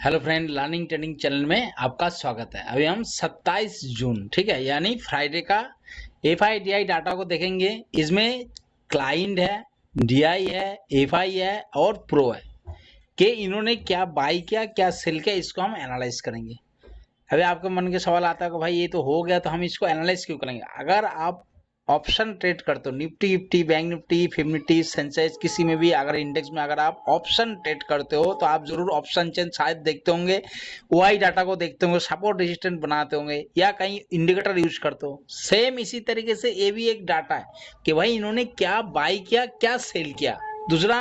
Hello friend, learning trading channel में आपका स्वागत है। अभी हम 27 जून, ठीक है, यानी फ्राइडे का F I D I data को देखेंगे। इसमें क्लाइंट है, डी आई है, एफ आई है और प्रो है कि इन्होंने क्या बाई किया, क्या सेल किया, इसको हम एनालाइज करेंगे। अभी आपके मन के सवाल आता है कि भाई ये तो हो गया, तो हम इसको एनालाइज क्यों करेंगे। अगर आप ऑप्शन ट्रेड करते हो, Nifty Nifty, bank Nifty, fifty Nifty, Sensex, किसी में भी अगर इंडेक्स में अगर आप ऑप्शन ट्रेड करते हो तो आप जरूर ऑप्शन चेन शायद देखते होंगे, ओआई डाटा को देखते होंगे, सपोर्ट रेजिस्टेंस बनाते होंगे या कहीं इंडिकेटर यूज करते हो। सेम इसी तरीके से ये भी एक डाटा है कि भाई इन्होंने क्या बाई किया, क्या सेल किया। दूसरा,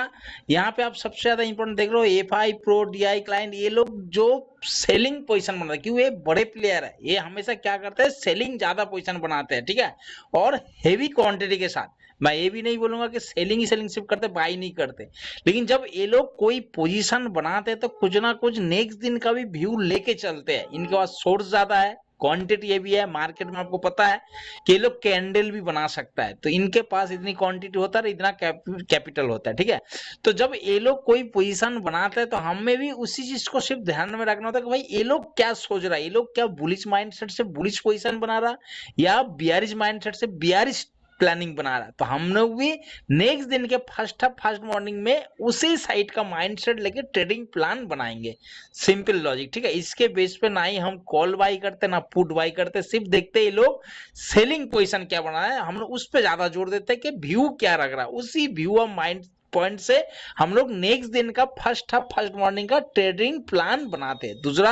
यहाँ पे आप सबसे ज्यादा इंपॉर्टेंट देख रहे हो, F I, pro, D I, client, ये लोग जो सेलिंग पोजीशन बनाते हैं, क्यों, ये बड़े प्लेयर है, ये हमेशा क्या करते हैं, सेलिंग ज्यादा पोजीशन बनाते हैं, ठीक है, और हेवी क्वांटिटी के साथ। मैं ये भी नहीं बोलूंगा कि सेलिंग ही सेलिंग सिर्फ करते, बाई नहीं करते, लेकिन जब ये लोग कोई पोजीशन बनाते हैं तो कुछ ना कुछ नेक्स्ट दिन का भी व्यू लेके चलते हैं। इनके पास सोर्स ज्यादा है, क्वांटिटी ये भी है, मार्केट में आपको पता है कि ये लोग कैंडल भी बना सकता है, तो इनके पास इतनी क्वांटिटी होता है, इतना कैपिटल होता है, ठीक है। तो जब ये लोग कोई पोजीशन बनाते हैं तो हमें भी उसी चीज को सिर्फ ध्यान में रखना होता है कि भाई ये लोग क्या सोच रहा है, ये लोग क्या बुलिश माइंडसेट से बुलिश पोजीशन बना रहा या बियरिश माइंडसेट से बियरिश प्लानिंग बना रहा है। तो हम लोग भी नेक्स्ट दिन के फर्स्ट मॉर्निंग में उसी साइड का माइंडसेट लेके ट्रेडिंग प्लान बनाएंगे। सिंपल लॉजिक, ठीक है। इसके बेस पे ना ही हम कॉल बाई करते ना पुट बाई करते, सिर्फ देखते ये लोग सेलिंग पोजीशन क्या बना है, हम लोग उस पर ज्यादा जोर देते हैं कि व्यू क्या रख रहा है। उसी व्यू ऑफ माइंड पॉइंट से हम लोग नेक्स्ट दिन का फर्स्ट मॉर्निंग का ट्रेडिंग प्लान बनाते हैं। दूसरा,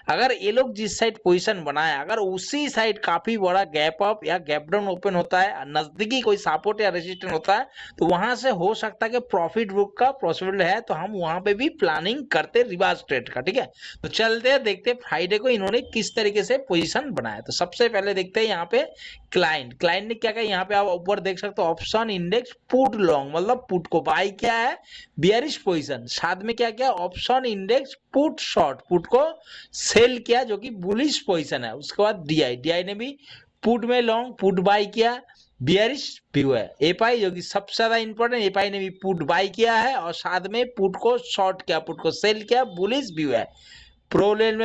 अगर ये लोग जिस साइड पोजीशन बनाए, अगर उसी साइड काफी बड़ा गैप अप या गैप डाउन ओपन होता है, नजदीकी कोई सपोर्ट या रेजिस्टेंस होता है, तो वहां से हो सकता है कि प्रॉफिट बुक का पॉसिबल है, तो हम वहां पे भी प्लानिंग करते रिवर्स ट्रेड का, ठीक है। तो चलते हैं, देखते हैं फ्राइडे को इन्होंने किस तरीके से पोजीशन बनाया। तो सबसे पहले देखते हैं यहाँ पे क्लाइंट ने क्या किया। यहाँ पे आप ऊपर देख सकते हो, ऑप्शन इंडेक्स पुट लॉन्ग, मतलब पुट को बाई क्या है, बियरिश पोजीशन। साथ में क्या किया, option index put short, put को सेल किया जो कि बुलिश पोजीशन है। उसके बाद डीआई ने भी पुट में लॉन्ग, पुट बाई किया, बियरिश व्यू है। एपाई जो कि सबसे ज्यादा इंपॉर्टेंट, एपाई ने भी पुट बाई किया है और साथ में पुट को शॉर्ट किया, पुट को सेल किया, बुलिश व्यू है। प्रोलेन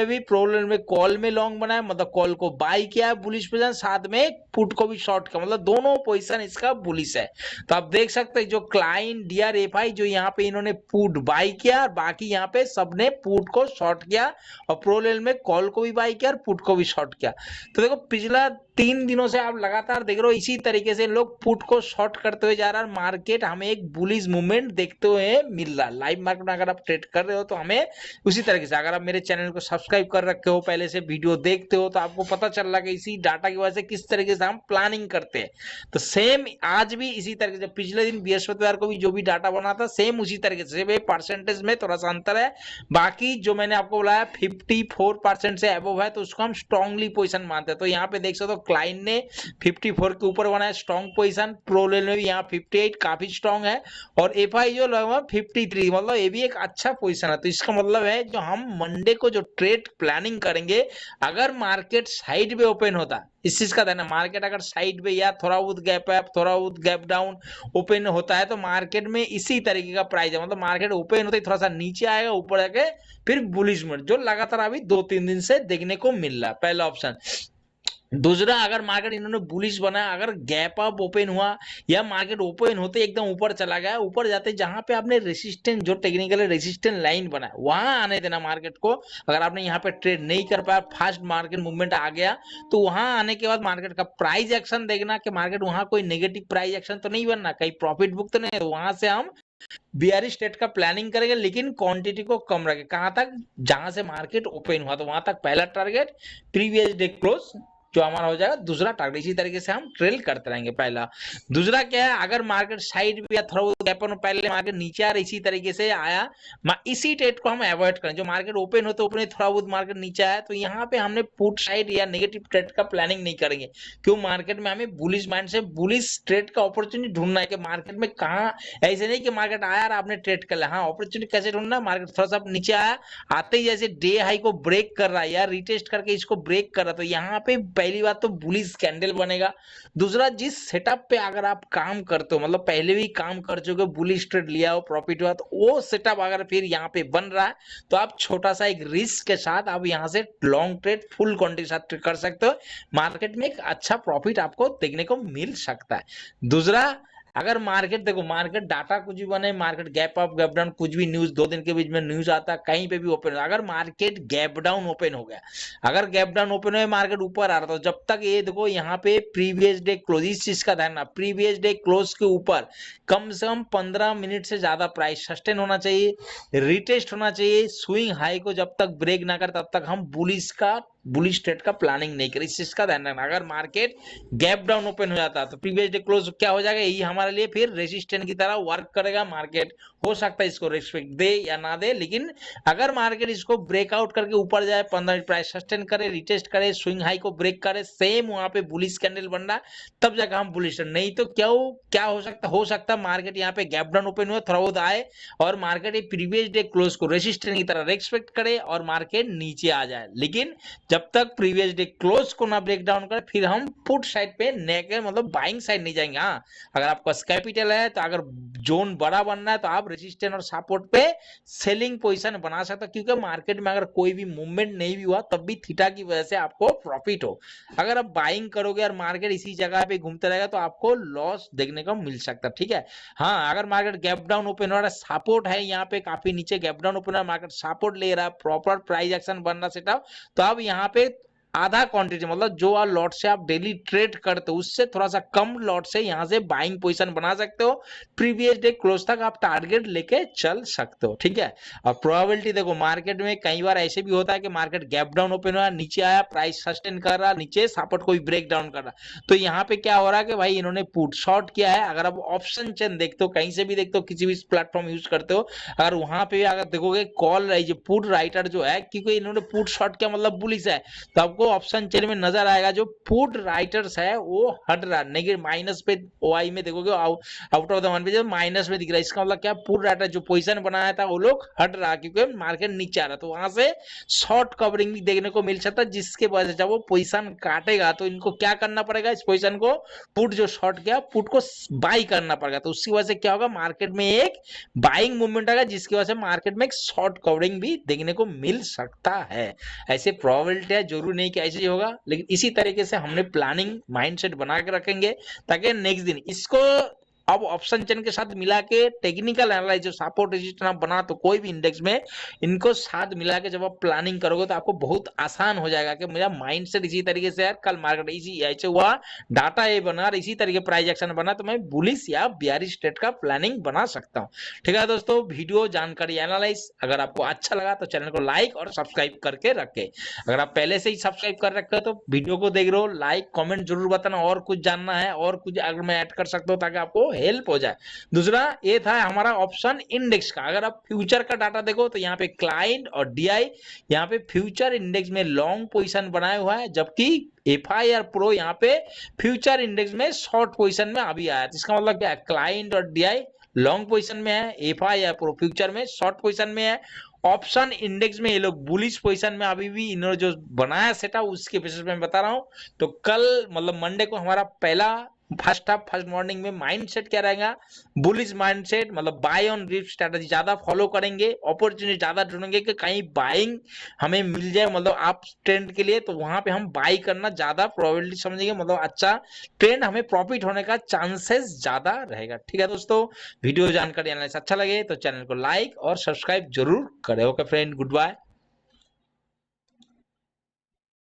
में कॉल में लॉन्ग बनाया, मतलब कॉल को बाई किया है बुलिश पोजीशन, साथ में पुट को भी शॉर्ट किया, मतलब दोनों पोजीशन इसका बुलिश है। तो आप देख सकते हैं जो क्लाइंट, डीआर, एफआई, जो यहाँ पे इन्होंने पुट बाई किया और बाकी यहाँ पे सबने पुट को शॉर्ट किया, और प्रोलेन में कॉल को भी बाई किया और पुट को भी शॉर्ट किया। तो देखो पिछला 3 दिनों से आप लगातार देख रहे हो, इसी तरीके से लोग पुट को शॉर्ट करते हुए जा रहा है। मार्केट हमें एक बुलिश मूवमेंट देखते हुए मिल रहा है। लाइव मार्केट में अगर आप ट्रेड कर रहे हो तो हमें उसी तरीके से, अगर आप मेरे चैनल को सब्सक्राइब कर रखे हो, पहले से वीडियो देखते हो, तो आपको पता चल रहा है कि इसी डाटा की वजह से किस तरीके से हम प्लानिंग करते हैं। तो सेम आज भी इसी तरीके से, पिछले दिन बृहस्पतिवार को भी जो भी डाटा बना था सेम उसी तरीके से, परसेंटेज में थोड़ा सा अंतर है। बाकी जो मैंने आपको बोला 54% से अबव है तो उसको हम स्ट्रांगली पोजीशन मानते हैं। तो यहाँ पे देख सकते हो क्लाइंट ने 54 के ऊपर बनाया, स्ट्रांग पोजीशन। प्रोलेन में भी यहाँ 58 काफी स्ट्रांग है, और एफआई जो लगभग 53, मतलब ये भी एक अच्छा पोजीशन है। तो इसका मतलब है जो हम मंडे को जो ट्रेड प्लानिंग करेंगे, अगर मार्केट साइड पे ओपन होता, इस चीज का ध्यान है, मार्केट अगर साइड पे या थोड़ा बहुत गैप अप, थोड़ा बहुत गैप डाउन ओपन होता है, तो मार्केट में इसी तरीके का प्राइस है, मतलब मार्केट ओपन होते ही थोड़ा सा नीचे आएगा, ऊपर जाके फिर बुलिश मूवमेंट, जो लगातार अभी 2-3 दिन से देखने को मिल रहा है, पहला ऑप्शन। दूसरा, अगर मार्केट इन्होंने बुलिश बनाया, अगर गैप अप ओपन हुआ या मार्केट ओपन होते एकदम ऊपर चला गया, ऊपर जाते जहां पे आपने रेसिस्टेंस, जो टेक्निकल रेसिस्टेंस लाइन बनाया, वहां आने देना मार्केट को। अगर आपने यहाँ पे ट्रेड नहीं कर पाया, फास्ट मार्केट मूवमेंट आ गया, तो वहां आने के बाद मार्केट का प्राइस एक्शन देखना कि मार्केट वहां कोई नेगेटिव प्राइस एक्शन तो नहीं बनना, कहीं प्रॉफिट बुक तो नहीं है, तो वहां से हम बियरिश ट्रेड का प्लानिंग करेंगे, लेकिन क्वांटिटी को कम रखें। कहां तक, जहां से मार्केट ओपन हुआ, तो वहां तक पहला टारगेट प्रीवियस डे क्लोज जो हमारा हो जाएगा, दूसरा टारगेट। इसी तरीके से हम ट्रेल करते रहेंगे। पहला, दूसरा क्या है, अगर मार्केट साइड भी या थोड़ा गैप अप, पहले मार्केट नीचे आ रहा इसी तरीके से आया, इसी ट्रेड को हम अवॉइड करें। जो मार्केट ओपन होते ओपन थोड़ा बहुत मार्केट नीचे आया, तो यहाँ पे हमने पुट साइड या नेगेटिव ट्रेड का प्लानिंग नहीं करेंगे, क्यों, मार्केट में हमें बुलिश माइंड से बुलिश ट्रेड का अपॉर्चुनिटी ढूंढना है कि मार्केट में कहाँ, ऐसे नहीं कि मार्केट आया और आपने ट्रेड कर लिया। हाँ, अपॉर्चुनिटी कैसे ढूंढना, मार्केट थोड़ा सा नीचे आया, आते ही जैसे डे हाई को ब्रेक कर रहा है या रिटेस्ट करके इसको ब्रेक कर रहा है, तो यहाँ पे पहली बात तो बुलिश कैंडल बनेगा। दूसरा, जिस सेटअप पे अगर आप काम करते हो, मतलब पहले भी काम कर चुके हो, बुलिश ट्रेड लिया हो, प्रॉफिट हुआ, तो वो सेटअप अगर फिर यहाँ पे बन रहा है तो आप छोटा सा एक रिस्क के साथ आप यहाँ से लॉन्ग ट्रेड फुल क्वांटिटी के साथ कर सकते हो। मार्केट में एक अच्छा प्रॉफिट आपको देखने को मिल सकता है। दूसरा, अगर मार्केट देखो, मार्केट डाटा कुछ भी बने, market gap up gap down कुछ भी न्यूज 2 दिन के बीच में न्यूज आता है, कहीं पे भी ओपन, अगर मार्केट गैप डाउन ओपन हो गया, अगर गैप डाउन ओपन हो मार्केट ऊपर आ रहा था, तो जब तक ये देखो यहाँ पे प्रीवियस डे क्लोज, इस चीज का ध्यान रखना, प्रीवियस डे क्लोज के ऊपर कम से कम 15 मिनट से ज्यादा प्राइस सस्टेन होना चाहिए, रिटेस्ट होना चाहिए। स्विंग हाई को जब तक ब्रेक ना करे तब तक हम बुलिश ट्रेड का प्लानिंग नहीं करें, इस चीज का ध्यान रखना। अगर मार्केट गैप डाउन ओपन हो जाता है तो प्रीवियस डे क्लोज क्या हो जाएगा, यही हमारे लिए फिर रेजिस्टेंस की तरह वर्क करेगा। मार्केट हो सकता है इसको रिस्पेक्ट दे या ना दे, लेकिन अगर मार्केट इसको ब्रेकआउट करके ऊपर जाए, 15 मिनट प्राइस सस्टेन करे, रिटेस्ट करे, स्विंग हाई को ब्रेक करे, सेम वहां पे बुलिश कैंडल बन रहा, तब जाकर हम बुलिश, नहीं तो क्या हो सकता मार्केट यहाँ पे गैप डाउन ओपन हुआ, थोड़ा बहुत आए और मार्केट प्रीवियस डे क्लोज को रेजिस्टेंस की तरह रिस्पेक्ट करे और मार्केट नीचे आ जाए। लेकिन जब तक प्रीवियस डे क्लोज को ना ब्रेक डाउन करे, फिर हम पुट साइड पे मतलब बाइंग साइड नहीं जाएंगे। हाँ, अगर आपका कैपिटल है तो अगर जोन बड़ा बनना है तो आप रेजिस्टेंस और सपोर्ट पे सेलिंग पोजीशन बना सकते हो, क्योंकि मार्केट में अगर कोई भी मूवमेंट नहीं भी हुआ तब भी थीटा की वजह से आपको प्रॉफिट हो। अगर आप बाइंग करोगे और मार्केट इसी जगह पे घूमते रहेगा तो आपको लॉस देखने को मिल सकता है। ठीक है, हाँ, अगर मार्केट गैप डाउन ओपन हो रहा है, सपोर्ट है यहाँ पे काफी नीचे, गैप डाउन ओपन हो रहा है, मार्केट सपोर्ट ले रहा है, प्रॉपर प्राइस एक्शन बन रहा सेटअप, तो आप यहाँ पे आधा क्वांटिटी, मतलब जो लॉट से आप डेली ट्रेड करते हो उससे थोड़ा सा कम लॉट से यहाँ से बाइंग पोजीशन बना सकते हो। प्रीवियस डे क्लोज तक आप टारगेट लेके चल सकते हो। ठीक है, और प्रोबेबिलिटी देखो, मार्केट में कई बार ऐसे भी होता है कि मार्केट गैप डाउन ओपन हुआ, नीचे आया, प्राइस सस्टेन कर रहा, नीचे सपोर्ट को भी ब्रेक डाउन कर रहा, तो यहाँ पे क्या हो रहा है कि भाई इन्होंने पुट शॉर्ट किया है। अगर आप ऑप्शन चेन देखते हो, कहीं से भी देखते हो, किसी भी प्लेटफॉर्म यूज करते हो, अगर वहां पे अगर देखोगे कॉल रही जो पुट राइटर जो है, क्योंकि इन्होंने पुट शॉर्ट किया मतलब बुलिश है, तो आपको ऑप्शन चेन में नजर आएगा जो पुट राइटर्स है वो हट रहा, नेगेटिव माइनस पे ओआई में देखोगे, आउट ऑफ द वन पे जो माइनस में दिख रहा है, इसका मतलब क्या, पुट राइटर जो पोजीशन बनाया था वो लोग हट रहा, क्योंकि मार्केट नीचे आ रहा, तो वहां से शॉर्ट कवरिंग भी देखने को मिल सकता है, जिसके वजह से जब वो पोजीशन काटेगा तो इनको क्या करना पड़ेगा, इस पोजीशन को, पुट जो शॉर्ट किया पुट को बाई करना पड़ेगा, तो उसकी वजह से क्या होगा, मार्केट में एक बाइंग मूवमेंट आएगा, जिसकी वजह से मार्केट में एक शॉर्ट कवरिंग भी देखने को मिल सकता है। ऐसे प्रोबेबिलिटी है, जरूर नहीं कि ऐसे ही होगा, लेकिन इसी तरीके से हमने प्लानिंग माइंडसेट बना के रखेंगे ताकि नेक्स्ट दिन इसको अब ऑप्शन चेन के साथ मिला के टेक्निकल एनालाइज जो सपोर्ट रेजिस्टेंस आप बना तो कोई भी इंडेक्स में इनको साथ मिला के जब आप प्लानिंग करोगे तो आपको बहुत आसान हो जाएगा कि मेरा माइंडसेट इसी तरीके से है, कल मार्केट इसी ऐसे हुआ, डाटा ये बना और इसी तरीके प्राइस एक्शन बना, तो मैं बुलिश या बियरिश ट्रेड का प्लानिंग बना सकता हूँ। ठीक है दोस्तों, वीडियो जानकारी एनालाइज अगर आपको अच्छा लगा तो चैनल को लाइक और सब्सक्राइब करके रखे। अगर आप पहले से ही सब्सक्राइब कर रखे हो तो वीडियो को देख रहे हो, लाइक कमेंट जरूर बताना, और कुछ जानना है और कुछ अगर मैं ऐड कर सकता हूँ ताकि आपको हेल्प हो जाए। दूसरा ये था हमारा ऑप्शन इंडेक्स का, अगर आप फ्यूचर का डाटा देखो तो यहाँ पे क्लाइंट और डीआई यहाँ पे फ्यूचर इंडेक्स में लॉन्ग पोजीशन बनाया हुआ है, जबकि एफआईआर प्रो यहाँ पे फ्यूचर इंडेक्स में शॉर्ट पोजीशन में अभी आया, तो इसका मतलब क्या है, क्लाइंट और डीआई लॉन्ग पोजीशन में है, एफआईआर प्रो फ्यूचर में शॉर्ट पोजीशन में है। ऑप्शन इंडेक्स में ये लोग बुलिश पोजीशन में अभी भी इन्होंने जो बनाया सेटअप उसके बेसिस पे मैं बता रहा हूं। तो कल मतलब मंडे को हमारा पहला फर्स्ट मॉर्निंग में माइंडसेट क्या रहेगा, बुलिश माइंडसेट, मतलब बाय ऑन रिस्क स्ट्रेटजी ज्यादा फॉलो करेंगे, अपॉर्चुनिटी ज्यादा ढूंढेंगे कि कहीं बाइंग हमें मिल जाए, मतलब आप ट्रेंड के लिए, तो वहां पे हम बाई करना ज्यादा प्रोबेबिलिटी समझेंगे, मतलब अच्छा ट्रेंड हमें प्रॉफिट होने का चांसेस ज्यादा रहेगा। ठीक है दोस्तों, वीडियो जानकारी एनालिसिस अच्छा लगे तो चैनल को लाइक और सब्सक्राइब जरूर करें। Okay friend, good bye.